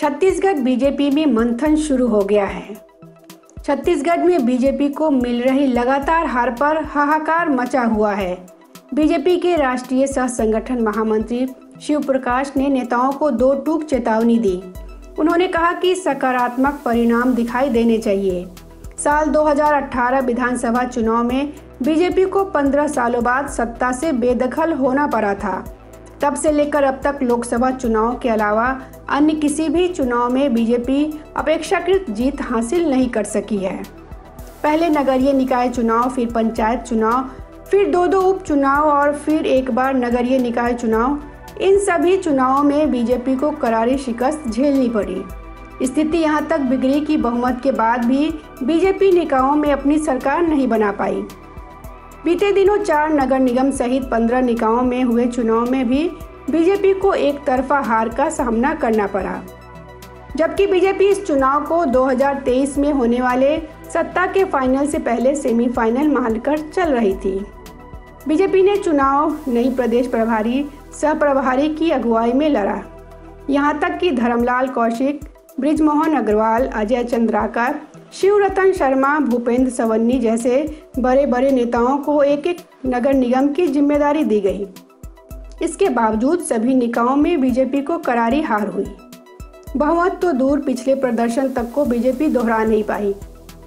Chhattisgarh BJP में मंथन शुरू हो गया है। छत्तीसगढ़ में बीजेपी को मिल रही लगातार हार पर हाहाकार मचा हुआ है। बीजेपी के राष्ट्रीय सह संगठन महामंत्री शिव प्रकाश ने नेताओं को दो टूक चेतावनी दी। उन्होंने कहा कि सकारात्मक परिणाम दिखाई देने चाहिए। साल 2018 विधानसभा चुनाव में बीजेपी को 15 सालों बाद सत्ता से बेदखल होना पड़ा था। तब से लेकर अब तक लोकसभा चुनाव के अलावा अन्य किसी भी चुनाव में बीजेपी अपेक्षाकृत जीत हासिल नहीं कर सकी है। पहले नगरीय निकाय चुनाव, फिर पंचायत चुनाव, फिर दो उपचुनाव और फिर एक बार नगरीय निकाय चुनाव। इन सभी चुनावों में बीजेपी को करारी शिकस्त झेलनी पड़ी। स्थिति यहाँ तक बिगड़ी कि बहुमत के बाद भी बीजेपी निकायों में अपनी सरकार नहीं बना पाई। बीते दिनों 4 नगर निगम सहित 15 निकायों में हुए चुनाव में भी बीजेपी को एक तरफा हार का सामना करना पड़ा, जबकि बीजेपी इस चुनाव को 2023 में होने वाले सत्ता के फाइनल से पहले सेमीफाइनल मानकर चल रही थी। बीजेपी ने चुनाव नई प्रदेश प्रभारी सह प्रभारी की अगुवाई में लड़ा। यहाँ तक कि धर्मलाल कौशिक, बृजमोहन अग्रवाल, अजय चंद्राकर, शिवरतन शर्मा, भूपेंद्र सवन्नी जैसे बड़े बड़े नेताओं को एक एक नगर निगम की जिम्मेदारी दी गई। इसके बावजूद सभी निकायों में बीजेपी को करारी हार हुई। बहुमत तो दूर, पिछले प्रदर्शन तक को बीजेपी दोहरा नहीं पाई।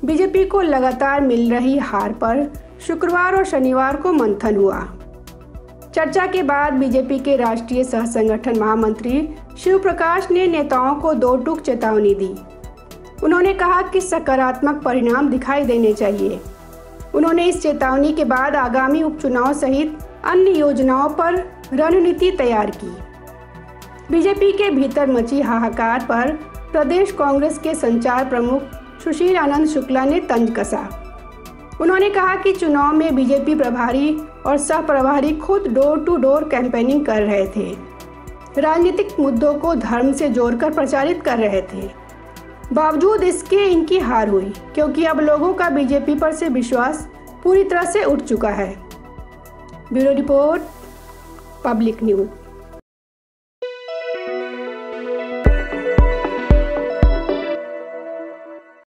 बीजेपी को लगातार मिल रही हार पर शुक्रवार और शनिवार को मंथन हुआ। चर्चा के बाद बीजेपी के राष्ट्रीय सह संगठन महामंत्री शिव प्रकाश ने नेताओं को दो टूक चेतावनी दी। उन्होंने कहा कि सकारात्मक परिणाम दिखाई देने चाहिए। उन्होंने इस चेतावनी के बाद आगामी उपचुनाव सहित अन्य योजनाओं पर रणनीति तैयार की। बीजेपी के भीतर मची हाहाकार पर प्रदेश कांग्रेस के संचार प्रमुख सुशील आनंद शुक्ला ने तंज कसा। उन्होंने कहा कि चुनाव में बीजेपी प्रभारी और सह प्रभारी खुद डोर टू डोर कैंपेनिंग कर रहे थे, राजनीतिक मुद्दों को धर्म से जोड़कर प्रचारित कर रहे थे। बावजूद इसके इनकी हार हुई, क्योंकि अब लोगों का बीजेपी पर से विश्वास पूरी तरह से उठ चुका है। Bureau report, public news.